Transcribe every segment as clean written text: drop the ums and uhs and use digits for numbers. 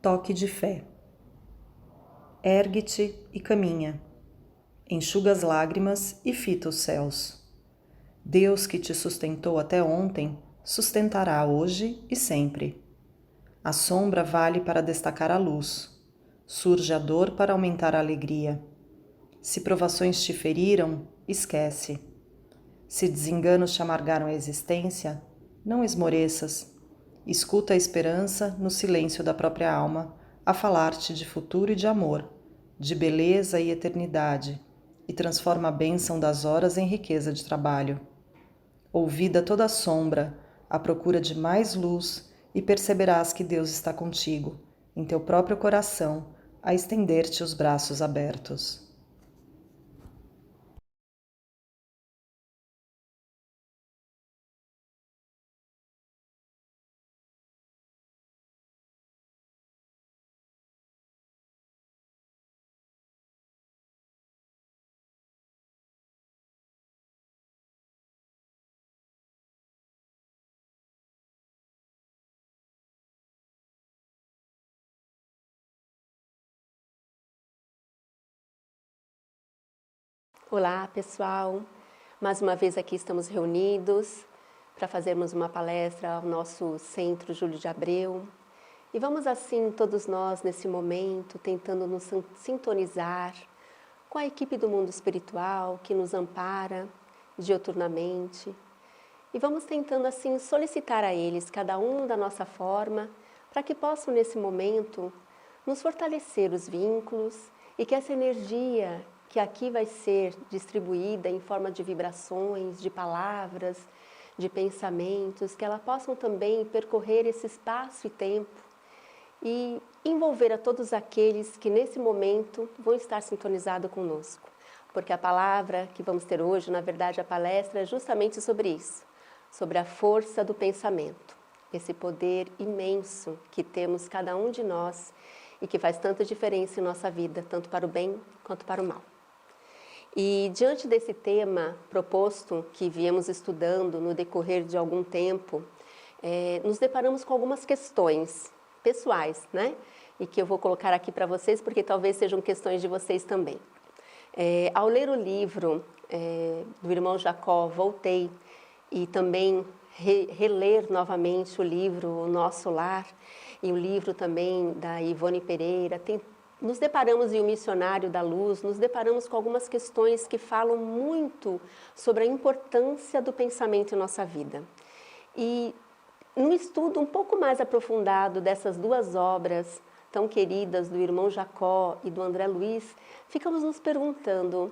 Toque de fé. Ergue-te e caminha. Enxuga as lágrimas e fita os céus. Deus que te sustentou até ontem, sustentará hoje e sempre. A sombra vale para destacar a luz. Surge a dor para aumentar a alegria. Se provações te feriram, esquece. Se desenganos te amargaram a existência, não esmoreças. Escuta a esperança no silêncio da própria alma, a falar-te de futuro e de amor, de beleza e eternidade, e transforma a bênção das horas em riqueza de trabalho. Ouvida toda a sombra, à procura de mais luz, e perceberás que Deus está contigo, em teu próprio coração, a estender-te os braços abertos. Olá, pessoal! Mais uma vez aqui estamos reunidos para fazermos uma palestra ao nosso Centro Júlio de Abreu. E vamos assim, todos nós, nesse momento, tentando nos sintonizar com a equipe do mundo espiritual que nos ampara diuturnamente. E vamos tentando assim solicitar a eles, cada um da nossa forma, para que possam nesse momento nos fortalecer os vínculos e que essa energia que aqui vai ser distribuída em forma de vibrações, de palavras, de pensamentos, que elas possam também percorrer esse espaço e tempo e envolver a todos aqueles que nesse momento vão estar sintonizados conosco. Porque a palavra que vamos ter hoje, na verdade a palestra é justamente sobre isso, sobre a força do pensamento, esse poder imenso que temos cada um de nós e que faz tanta diferença em nossa vida, tanto para o bem quanto para o mal. E diante desse tema proposto, que viemos estudando no decorrer de algum tempo, nos deparamos com algumas questões pessoais, né? E que eu vou colocar aqui para vocês, porque talvez sejam questões de vocês também. Ao ler o livro do irmão Jacó, voltei e também reler novamente o livro O Nosso Lar e o livro também da Ivone Pereira. Nos deparamos em O Missionário da Luz, nos deparamos com algumas questões que falam muito sobre a importância do pensamento em nossa vida. E num estudo um pouco mais aprofundado dessas duas obras tão queridas do irmão Jacó e do André Luiz, ficamos nos perguntando,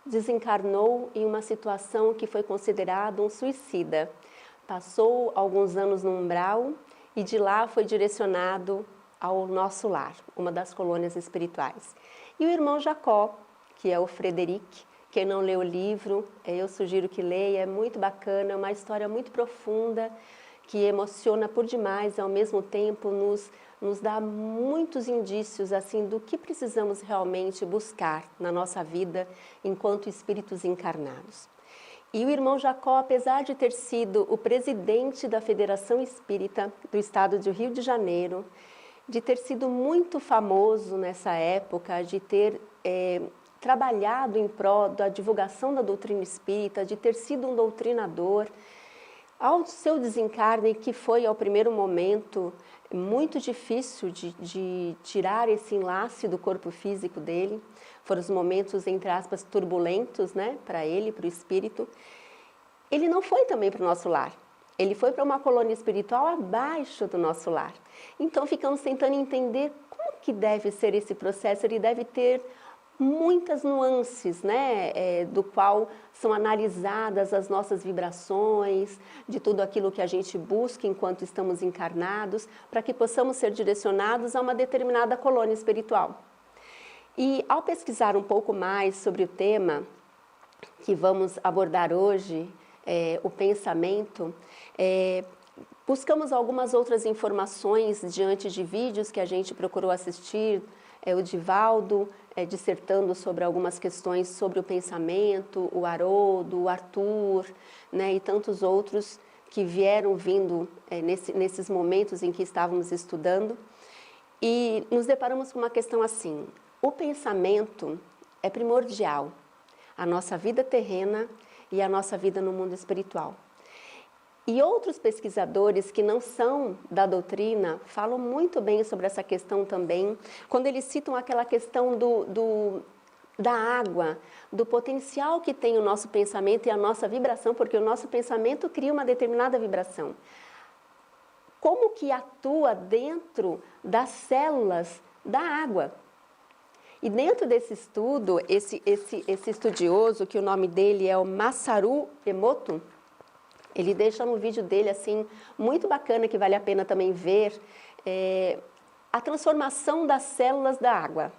desencarnou em uma situação que foi considerado um suicida. Passou alguns anos no umbral e de lá foi direcionado ao Nosso Lar, uma das colônias espirituais. E o irmão Jacó, que é o Frederic, quem não leu o livro, eu sugiro que leia, é muito bacana, é uma história muito profunda, que emociona por demais e ao mesmo tempo nos dá muitos indícios assim do que precisamos realmente buscar na nossa vida enquanto espíritos encarnados. E o irmão Jacó, apesar de ter sido o presidente da Federação Espírita do Estado do Rio de Janeiro, de ter sido muito famoso nessa época, de ter trabalhado em prol da divulgação da doutrina espírita, de ter sido um doutrinador, ao seu desencarne, que foi ao primeiro momento muito difícil de tirar esse enlace do corpo físico dele, foram os momentos, entre aspas, turbulentos, né, para ele, para o espírito, ele não foi também para o Nosso Lar. Ele foi para uma colônia espiritual abaixo do Nosso Lar. Então, ficamos tentando entender como que deve ser esse processo. Ele deve ter muitas nuances, né, do qual são analisadas as nossas vibrações, de tudo aquilo que a gente busca enquanto estamos encarnados, para que possamos ser direcionados a uma determinada colônia espiritual. E ao pesquisar um pouco mais sobre o tema que vamos abordar hoje, o pensamento, buscamos algumas outras informações diante de vídeos que a gente procurou assistir, o Divaldo dissertando sobre algumas questões sobre o pensamento, o Haroldo, o Arthur, né, e tantos outros que vieram vindo nesses momentos em que estávamos estudando, e nos deparamos com uma questão assim: o pensamento é primordial, a nossa vida terrena e a nossa vida no mundo espiritual. E outros pesquisadores que não são da doutrina falam muito bem sobre essa questão também, quando eles citam aquela questão da água, do potencial que tem o nosso pensamento e a nossa vibração, porque o nosso pensamento cria uma determinada vibração. Como que atua dentro das células da água? E dentro desse estudo, esse estudioso, que o nome dele é o Masaru Emoto, ele deixa no vídeo dele assim muito bacana, que vale a pena também ver, a transformação das células da água.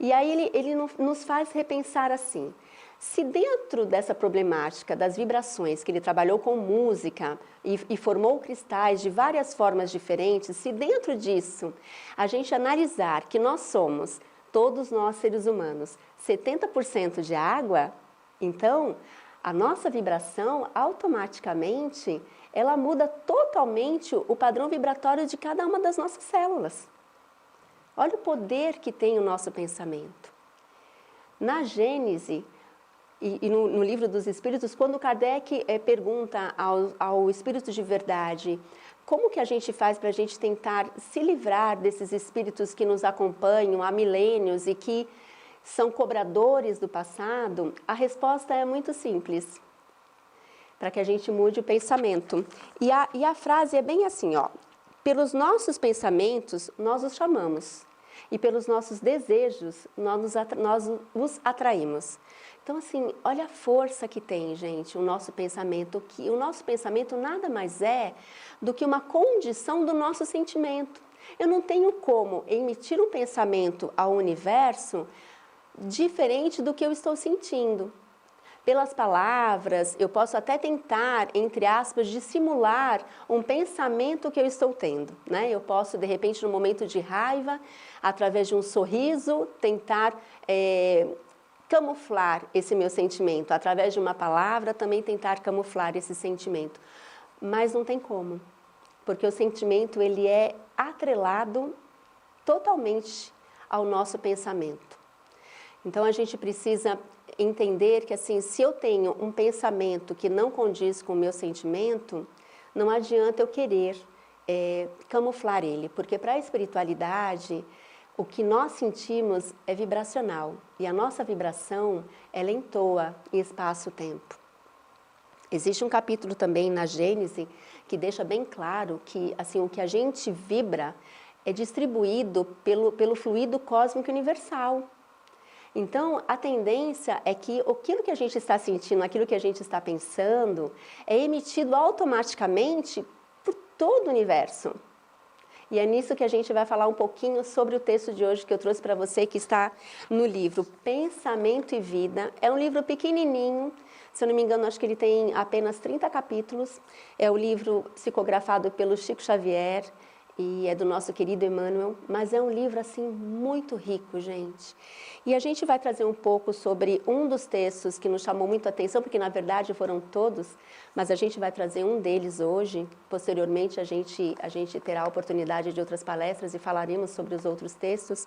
E aí ele nos faz repensar assim: se dentro dessa problemática das vibrações, que ele trabalhou com música e formou cristais de várias formas diferentes, se dentro disso a gente analisar que nós somos, todos nós seres humanos, 70% de água, então a nossa vibração automaticamente ela muda totalmente o padrão vibratório de cada uma das nossas células. Olha o poder que tem o nosso pensamento. Na Gênese e no Livro dos Espíritos, quando Kardec pergunta ao Espírito de verdade como que a gente faz para a gente tentar se livrar desses espíritos que nos acompanham há milênios e que são cobradores do passado, a resposta é muito simples: para que a gente mude o pensamento. E a frase é bem assim, ó: pelos nossos pensamentos nós os chamamos, e pelos nossos desejos nós os atraímos. Então, assim, olha a força que tem, gente, o nosso pensamento, que o nosso pensamento nada mais é do que uma condição do nosso sentimento. Eu não tenho como emitir um pensamento ao universo diferente do que eu estou sentindo. Pelas palavras, eu posso até tentar, entre aspas, dissimular um pensamento que eu estou tendo, né? Eu posso, de repente, no momento de raiva, através de um sorriso, tentar camuflar esse meu sentimento. Através de uma palavra, também tentar camuflar esse sentimento. Mas não tem como, porque o sentimento ele é atrelado totalmente ao nosso pensamento. Então, a gente precisa entender que, assim, se eu tenho um pensamento que não condiz com o meu sentimento, não adianta eu querer camuflar ele, porque para a espiritualidade, o que nós sentimos é vibracional, e a nossa vibração, ela entoa em espaço-tempo. Existe um capítulo também na Gênese que deixa bem claro que, assim, o que a gente vibra é distribuído pelo fluido cósmico universal. Então, a tendência é que aquilo que a gente está sentindo, aquilo que a gente está pensando, é emitido automaticamente por todo o universo. E é nisso que a gente vai falar um pouquinho sobre o texto de hoje que eu trouxe para você, que está no livro Pensamento e Vida. É um livro pequenininho, se eu não me engano, acho que ele tem apenas 30 capítulos. É o livro psicografado pelo Chico Xavier e é do nosso querido Emmanuel, mas é um livro, assim, muito rico, gente. E a gente vai trazer um pouco sobre um dos textos que nos chamou muito a atenção, porque, na verdade, foram todos, mas a gente vai trazer um deles hoje. Posteriormente, a gente terá a oportunidade de outras palestras e falaremos sobre os outros textos.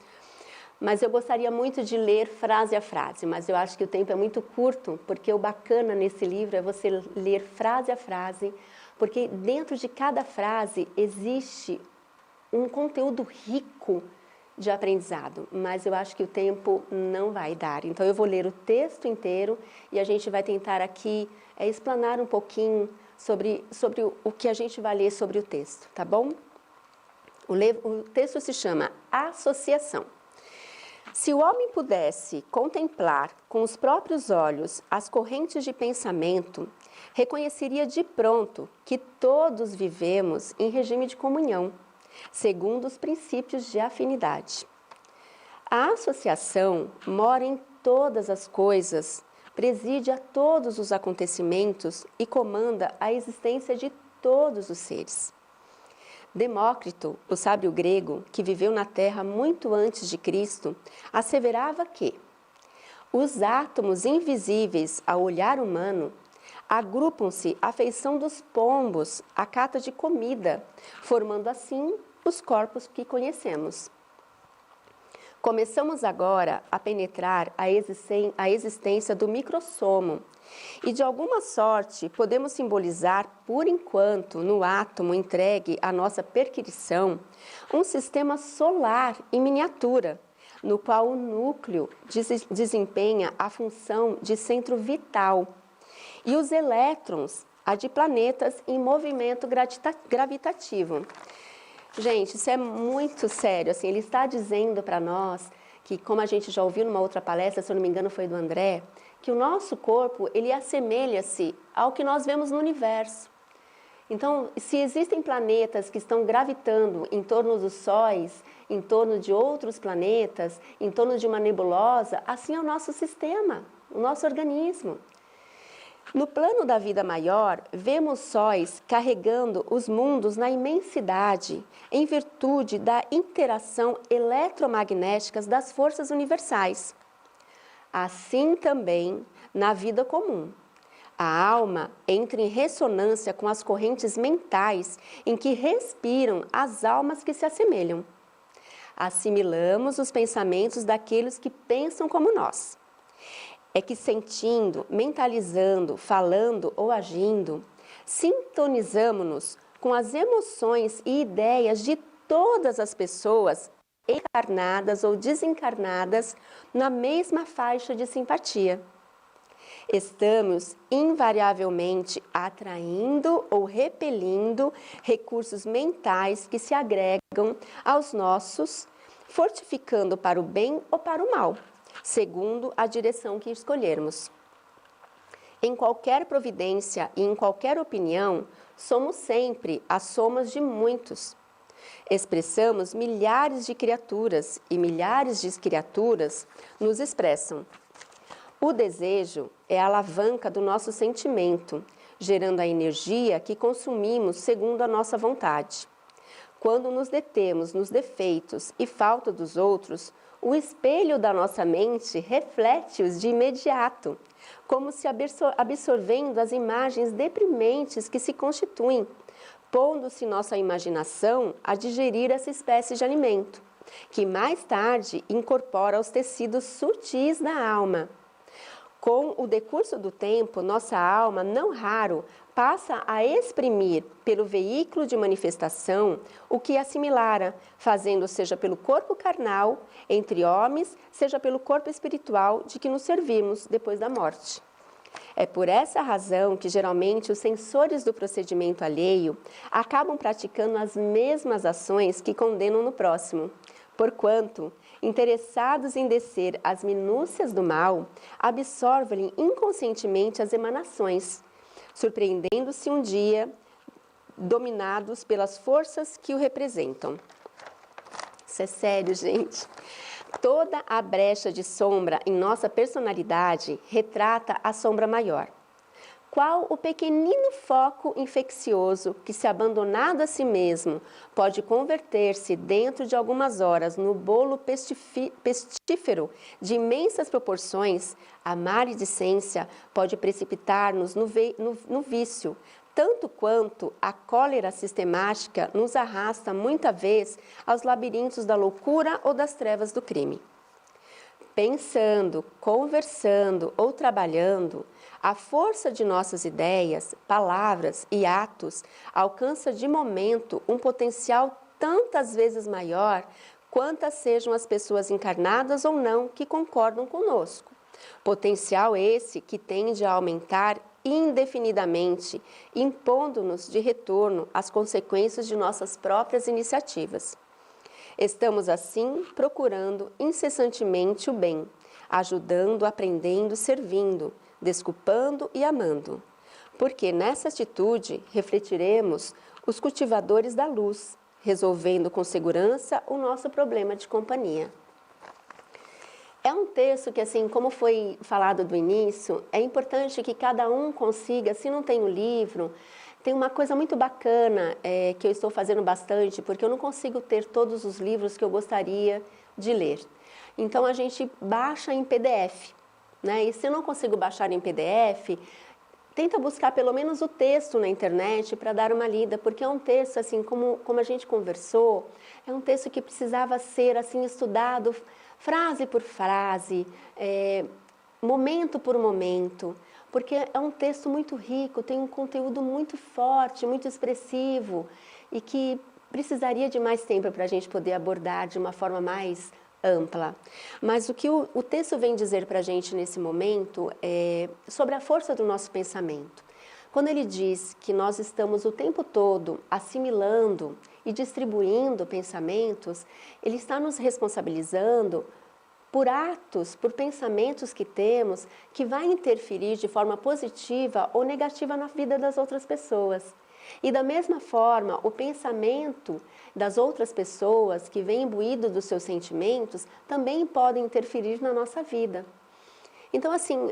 Mas eu gostaria muito de ler frase a frase, mas eu acho que o tempo é muito curto, porque o bacana nesse livro é você ler frase a frase, porque dentro de cada frase existe um conteúdo rico de aprendizado, mas eu acho que o tempo não vai dar. Então, eu vou ler o texto inteiro e a gente vai tentar aqui explanar um pouquinho sobre o que a gente vai ler sobre o texto, tá bom? O texto se chama Associação. Se o homem pudesse contemplar com os próprios olhos as correntes de pensamento, reconheceria de pronto que todos vivemos em regime de comunhão, segundo os princípios de afinidade. A associação mora em todas as coisas, preside a todos os acontecimentos e comanda a existência de todos os seres. Demócrito, o sábio grego, que viveu na Terra muito antes de Cristo, asseverava que os átomos invisíveis ao olhar humano agrupam-se à feição dos pombos, à cata de comida, formando assim os corpos que conhecemos. Começamos agora a penetrar a existência do microsomo e, de alguma sorte, podemos simbolizar, por enquanto, no átomo entregue à nossa perquisição, um sistema solar em miniatura, no qual o núcleo desempenha a função de centro vital e os elétrons, a de planetas em movimento gravitativo. Gente, isso é muito sério, assim, ele está dizendo para nós que, como a gente já ouviu numa outra palestra, se eu não me engano foi do André, que o nosso corpo, ele assemelha-se ao que nós vemos no universo. Então, se existem planetas que estão gravitando em torno dos sóis, em torno de outros planetas, em torno de uma nebulosa, assim é o nosso sistema, o nosso organismo. No plano da vida maior, vemos sóis carregando os mundos na imensidade, em virtude da interação eletromagnética das forças universais. Assim também na vida comum. A alma entra em ressonância com as correntes mentais em que respiram as almas que se assemelham. Assimilamos os pensamentos daqueles que pensam como nós. É que sentindo, mentalizando, falando ou agindo, sintonizamos-nos com as emoções e ideias de todas as pessoas encarnadas ou desencarnadas na mesma faixa de simpatia. Estamos invariavelmente atraindo ou repelindo recursos mentais que se agregam aos nossos, fortificando para o bem ou para o mal, segundo a direção que escolhermos. Em qualquer providência e em qualquer opinião, somos sempre as somas de muitos. Expressamos milhares de criaturas e milhares de criaturas nos expressam. O desejo é a alavanca do nosso sentimento, gerando a energia que consumimos segundo a nossa vontade. Quando nos detemos nos defeitos e falta dos outros, o espelho da nossa mente reflete-os de imediato, como se absorvendo as imagens deprimentes que se constituem, pondo-se nossa imaginação a digerir essa espécie de alimento, que mais tarde incorpora os tecidos sutis da alma. Com o decurso do tempo, nossa alma, não raro, passa a exprimir pelo veículo de manifestação o que assimilara, fazendo seja pelo corpo carnal, entre homens, seja pelo corpo espiritual de que nos servimos depois da morte. É por essa razão que, geralmente, os sensores do procedimento alheio acabam praticando as mesmas ações que condenam no próximo, porquanto, interessados em descer as minúcias do mal, absorvem inconscientemente as emanações, surpreendendo-se um dia dominados pelas forças que o representam. Isso é sério, gente. Toda a brecha de sombra em nossa personalidade retrata a sombra maior. Qual o pequenino foco infeccioso que, se abandonado a si mesmo, pode converter-se dentro de algumas horas no bolo pestífero de imensas proporções, a maledicência pode precipitar-nos no vício, tanto quanto a cólera sistemática nos arrasta muita vez aos labirintos da loucura ou das trevas do crime. Pensando, conversando ou trabalhando, a força de nossas ideias, palavras e atos alcança de momento um potencial tantas vezes maior quantas sejam as pessoas encarnadas ou não que concordam conosco. Potencial esse que tende a aumentar indefinidamente, impondo-nos de retorno as consequências de nossas próprias iniciativas. Estamos, assim, procurando incessantemente o bem, ajudando, aprendendo, servindo, desculpando e amando. Porque nessa atitude refletiremos os cultivadores da luz, resolvendo com segurança o nosso problema de companhia. É um texto que, assim, como foi falado do início, é importante que cada um consiga, se não tem o livro, tem uma coisa muito bacana que eu estou fazendo bastante, porque eu não consigo ter todos os livros que eu gostaria de ler. Então, a gente baixa em PDF, né? E se eu não consigo baixar em PDF, tenta buscar pelo menos o texto na internet para dar uma lida, porque é um texto, assim, como a gente conversou, é um texto que precisava ser, assim, estudado frase por frase, momento por momento, porque é um texto muito rico, tem um conteúdo muito forte, muito expressivo, e que precisaria de mais tempo para a gente poder abordar de uma forma mais ampla. Mas o que o texto vem dizer para a gente nesse momento é sobre a força do nosso pensamento. Quando ele diz que nós estamos o tempo todo assimilando e distribuindo pensamentos, ele está nos responsabilizando por atos, por pensamentos que temos, que vai interferir de forma positiva ou negativa na vida das outras pessoas. E da mesma forma, o pensamento das outras pessoas que vem imbuído dos seus sentimentos também podem interferir na nossa vida. Então, assim,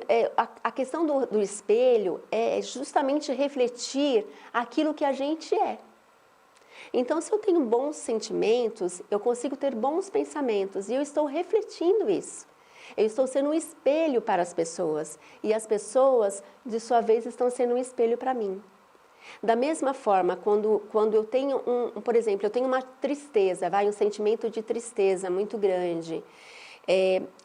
a questão do espelho é justamente refletir aquilo que a gente é. Então, se eu tenho bons sentimentos, eu consigo ter bons pensamentos e eu estou refletindo isso. Eu estou sendo um espelho para as pessoas e as pessoas, de sua vez, estão sendo um espelho para mim. Da mesma forma, quando eu tenho, por exemplo, eu tenho uma tristeza, um sentimento de tristeza muito grande,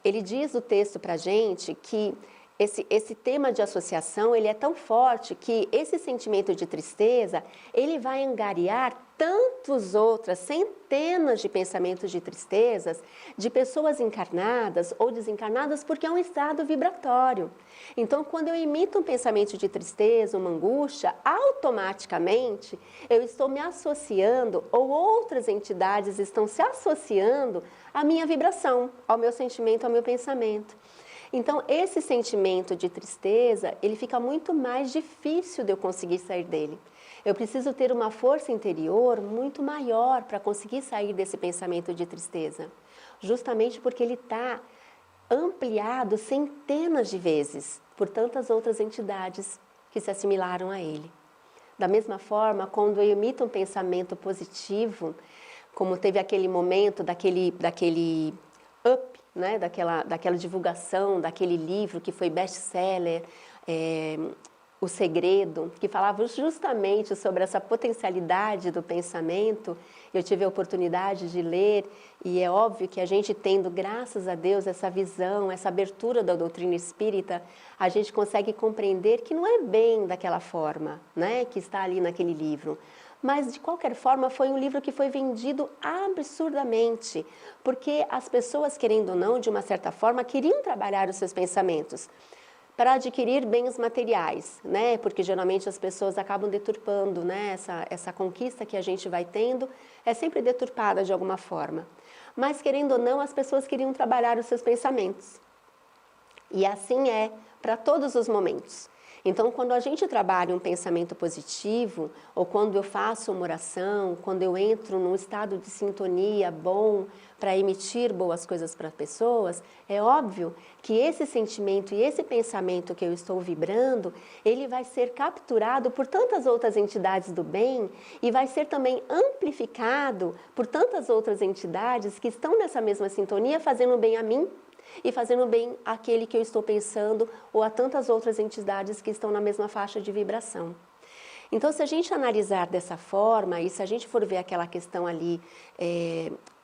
ele diz o texto para a gente que esse tema de associação, ele é tão forte que esse sentimento de tristeza, ele vai angariar centenas de pensamentos de tristezas de pessoas encarnadas ou desencarnadas, porque é um estado vibratório. Então, quando eu emito um pensamento de tristeza, uma angústia, automaticamente eu estou me associando, ou outras entidades estão se associando à minha vibração, ao meu sentimento, ao meu pensamento. Então, esse sentimento de tristeza, ele fica muito mais difícil de eu conseguir sair dele. Eu preciso ter uma força interior muito maior para conseguir sair desse pensamento de tristeza, justamente porque ele está ampliado centenas de vezes por tantas outras entidades que se assimilaram a ele. Da mesma forma, quando eu emito um pensamento positivo, como teve aquele momento daquele up, né, daquela divulgação, daquele livro que foi best-seller, O Segredo, que falava justamente sobre essa potencialidade do pensamento. Eu tive a oportunidade de ler e é óbvio que a gente tendo, graças a Deus, essa visão, essa abertura da doutrina espírita, a gente consegue compreender que não é bem daquela forma, né, que está ali naquele livro. Mas, de qualquer forma, foi um livro que foi vendido absurdamente, porque as pessoas, querendo ou não, de uma certa forma, queriam trabalhar os seus pensamentos para adquirir bens materiais, né? Porque geralmente as pessoas acabam deturpando, né? Essa conquista que a gente vai tendo é sempre deturpada de alguma forma. Mas, querendo ou não, as pessoas queriam trabalhar os seus pensamentos. E assim é para todos os momentos. Então, quando a gente trabalha um pensamento positivo, ou quando eu faço uma oração, quando eu entro num estado de sintonia bom para emitir boas coisas para as pessoas, é óbvio que esse sentimento e esse pensamento que eu estou vibrando, ele vai ser capturado por tantas outras entidades do bem e vai ser também amplificado por tantas outras entidades que estão nessa mesma sintonia, fazendo bem a mim e fazendo bem àquele que eu estou pensando ou a tantas outras entidades que estão na mesma faixa de vibração. Então, se a gente analisar dessa forma, e se a gente for ver aquela questão ali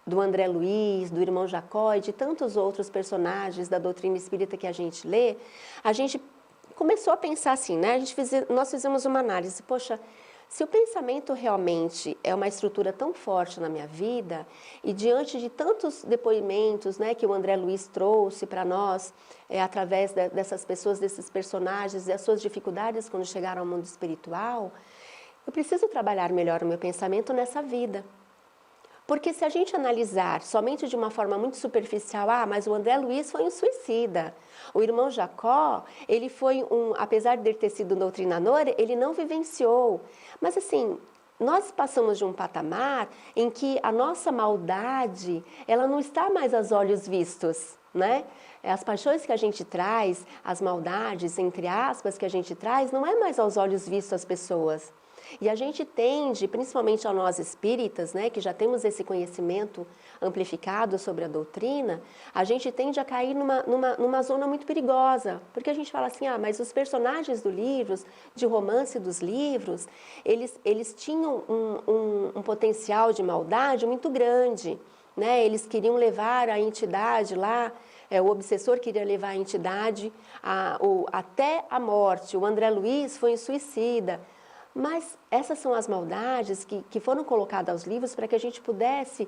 do André Luiz, do irmão Jacó e de tantos outros personagens da doutrina espírita que a gente lê, a gente começou a pensar assim, né? Nós fizemos uma análise, poxa, se o pensamento realmente é uma estrutura tão forte na minha vida e diante de tantos depoimentos, né, que o André Luiz trouxe para nós, através dessas pessoas, desses personagens e as suas dificuldades quando chegaram ao mundo espiritual, eu preciso trabalhar melhor o meu pensamento nessa vida. Porque se a gente analisar somente de uma forma muito superficial, mas o André Luiz foi um suicida. O irmão Jacó, ele foi apesar de ter sido doutrinador, ele não vivenciou. Mas assim, nós passamos de um patamar em que a nossa maldade, ela não está mais aos olhos vistos, né? As paixões que a gente traz, as maldades, entre aspas, que a gente traz, não é mais aos olhos vistos as pessoas. E a gente tende, principalmente a nós espíritas, né, que já temos esse conhecimento amplificado sobre a doutrina, a gente tende a cair numa zona muito perigosa, porque a gente fala assim, mas os personagens dos livros, de romance dos livros, eles tinham um potencial de maldade muito grande, né? Eles queriam levar a entidade lá, o obsessor queria levar a entidade até a morte. O André Luiz foi um suicida. Mas essas são as maldades que foram colocadas aos livros para que a gente pudesse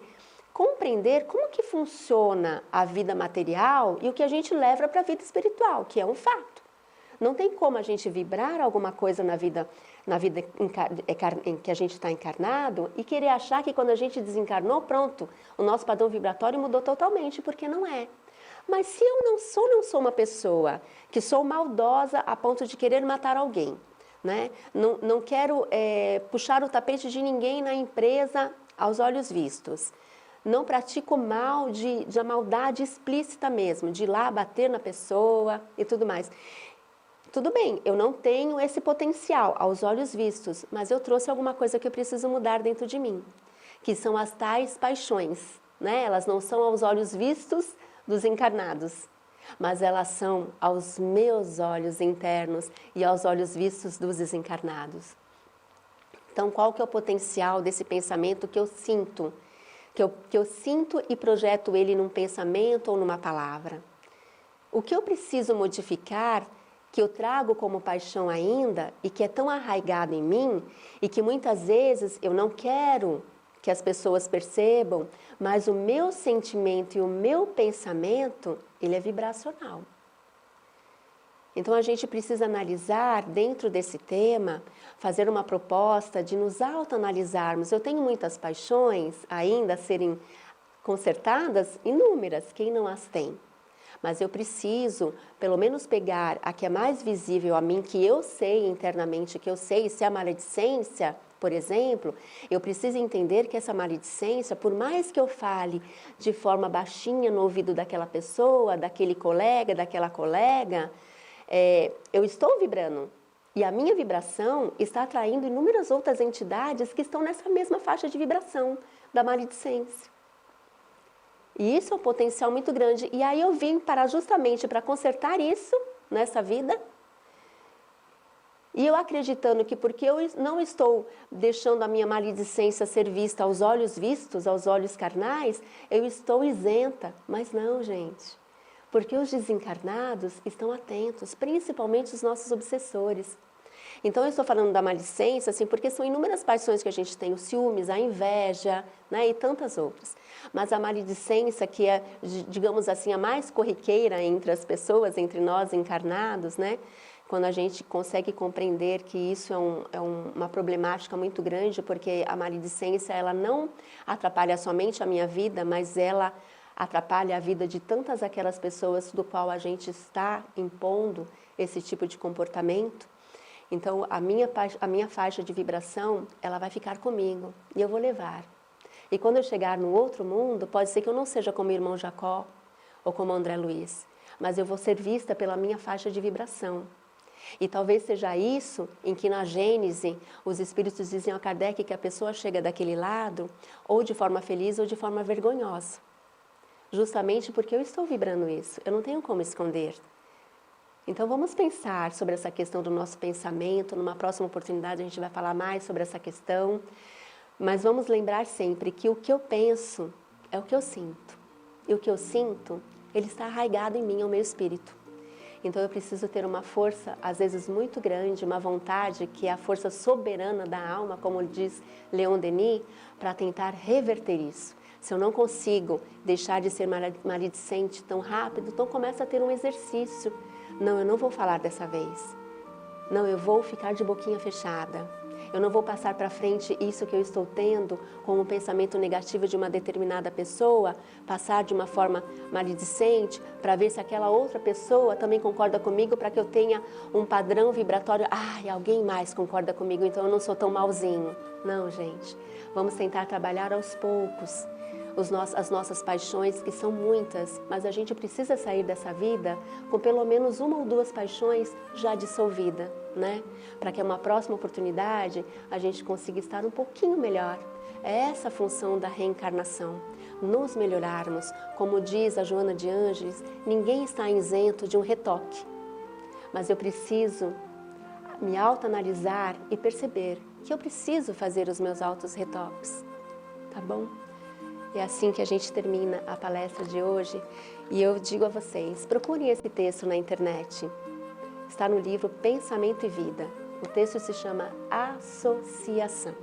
compreender como que funciona a vida material e o que a gente leva para a vida espiritual, que é um fato. Não tem como a gente vibrar alguma coisa na vida em que a gente está encarnado e querer achar que quando a gente desencarnou, pronto, o nosso padrão vibratório mudou totalmente, porque não é. Mas se eu não sou uma pessoa que sou maldosa a ponto de querer matar alguém, né? Não quero puxar o tapete de ninguém na empresa aos olhos vistos. Não pratico mal de maldade explícita mesmo, de ir lá bater na pessoa e tudo mais. Tudo bem, eu não tenho esse potencial aos olhos vistos, mas eu trouxe alguma coisa que eu preciso mudar dentro de mim, que são as tais paixões, né? Elas não são aos olhos vistos dos encarnados, mas elas são aos meus olhos internos e aos olhos vistos dos desencarnados. Então, qual que é o potencial desse pensamento que eu sinto? Que eu sinto e projeto ele num pensamento ou numa palavra. O que eu preciso modificar, que eu trago como paixão ainda e que é tão arraigado em mim e que muitas vezes eu não quero que as pessoas percebam, mas o meu sentimento e o meu pensamento, ele é vibracional. Então a gente precisa analisar dentro desse tema, fazer uma proposta de nos autoanalisarmos. Eu tenho muitas paixões ainda a serem consertadas, inúmeras, quem não as tem? Mas eu preciso, pelo menos, pegar a que é mais visível a mim, que eu sei internamente, que eu sei, se é a maledicência, por exemplo, eu preciso entender que essa maledicência, por mais que eu fale de forma baixinha no ouvido daquela pessoa, daquele colega, daquela colega, eu estou vibrando. E a minha vibração está atraindo inúmeras outras entidades que estão nessa mesma faixa de vibração da maledicência. E isso é um potencial muito grande. E aí eu vim justamente para consertar isso nessa vida. E eu acreditando que porque eu não estou deixando a minha maledicência ser vista aos olhos vistos, aos olhos carnais, eu estou isenta. Mas não, gente. Porque os desencarnados estão atentos, principalmente os nossos obsessores. Então, eu estou falando da maledicência, assim, porque são inúmeras paixões que a gente tem, os ciúmes, a inveja, né, e tantas outras. Mas a maledicência, que é, digamos assim, a mais corriqueira entre as pessoas, entre nós encarnados, né, quando a gente consegue compreender que isso é uma problemática muito grande, porque a maledicência, ela não atrapalha somente a minha vida, mas ela atrapalha a vida de tantas aquelas pessoas do qual a gente está impondo esse tipo de comportamento. Então, a minha faixa de vibração, ela vai ficar comigo e eu vou levar. E quando eu chegar no outro mundo, pode ser que eu não seja como o irmão Jacó ou como André Luiz, mas eu vou ser vista pela minha faixa de vibração. E talvez seja isso em que na Gênese os espíritos dizem a Kardec que a pessoa chega daquele lado ou de forma feliz ou de forma vergonhosa. Justamente porque eu estou vibrando isso, eu não tenho como esconder. Então vamos pensar sobre essa questão do nosso pensamento, numa próxima oportunidade a gente vai falar mais sobre essa questão, mas vamos lembrar sempre que o que eu penso é o que eu sinto, e o que eu sinto, ele está arraigado em mim, ao meu espírito. Então eu preciso ter uma força, às vezes muito grande, uma vontade, que é a força soberana da alma, como diz Leon Denis, para tentar reverter isso. Se eu não consigo deixar de ser maledicente tão rápido, então começa a ter um exercício. Não, eu não vou falar dessa vez. Não, eu vou ficar de boquinha fechada. Eu não vou passar para frente isso que eu estou tendo com um pensamento negativo de uma determinada pessoa, passar de uma forma maledicente para ver se aquela outra pessoa também concorda comigo, para que eu tenha um padrão vibratório. Alguém mais concorda comigo, então eu não sou tão malzinho. Não, gente. Vamos tentar trabalhar aos poucos as nossas paixões, que são muitas, mas a gente precisa sair dessa vida com pelo menos uma ou duas paixões já dissolvidas. né? Para que uma próxima oportunidade a gente consiga estar um pouquinho melhor. É essa a função da reencarnação, nos melhorarmos. Como diz a Joana de Ângeles, ninguém está isento de um retoque. Mas eu preciso me autoanalisar e perceber que eu preciso fazer os meus autos retoques, tá bom? É assim que a gente termina a palestra de hoje e eu digo a vocês, procurem esse texto na internet. Está no livro Pensamento e Vida. O texto se chama Associação.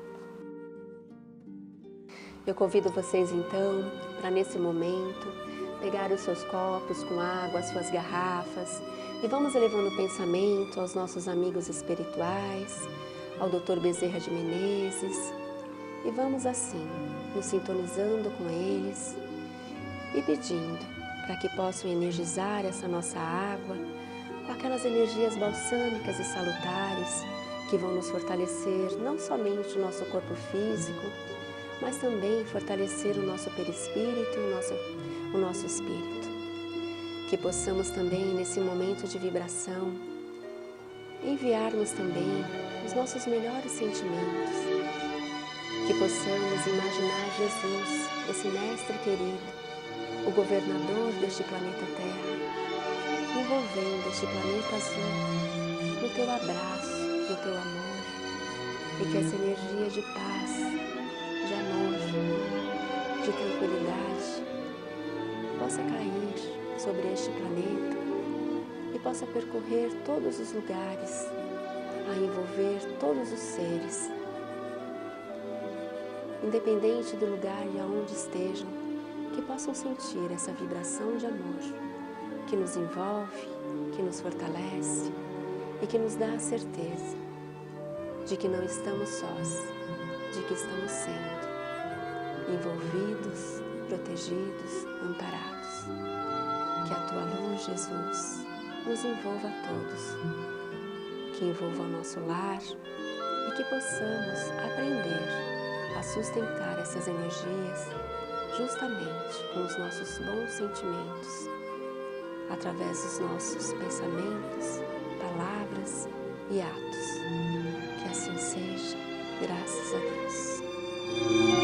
Eu convido vocês então para nesse momento pegar os seus copos com água, as suas garrafas e vamos elevando o pensamento aos nossos amigos espirituais, ao Dr. Bezerra de Menezes e vamos assim, nos sintonizando com eles e pedindo para que possam energizar essa nossa água com aquelas energias balsâmicas e salutares que vão nos fortalecer não somente o nosso corpo físico, mas também fortalecer o nosso perispírito e o nosso espírito. Que possamos também, nesse momento de vibração, enviarmos também os nossos melhores sentimentos. Que possamos imaginar Jesus, esse mestre querido, o governador deste planeta Terra, envolvendo este planeta azul no teu abraço, no teu amor, e que essa energia de paz, de amor, de tranquilidade possa cair sobre este planeta e possa percorrer todos os lugares, a envolver todos os seres, independente do lugar e aonde estejam, que possam sentir essa vibração de amor que nos envolve, que nos fortalece e que nos dá a certeza de que não estamos sós, de que estamos sendo envolvidos, protegidos, amparados. Que a tua luz, Jesus, nos envolva a todos, que envolva o nosso lar e que possamos aprender a sustentar essas energias justamente com os nossos bons sentimentos, através dos nossos pensamentos, palavras e atos. Que assim seja, graças a Deus.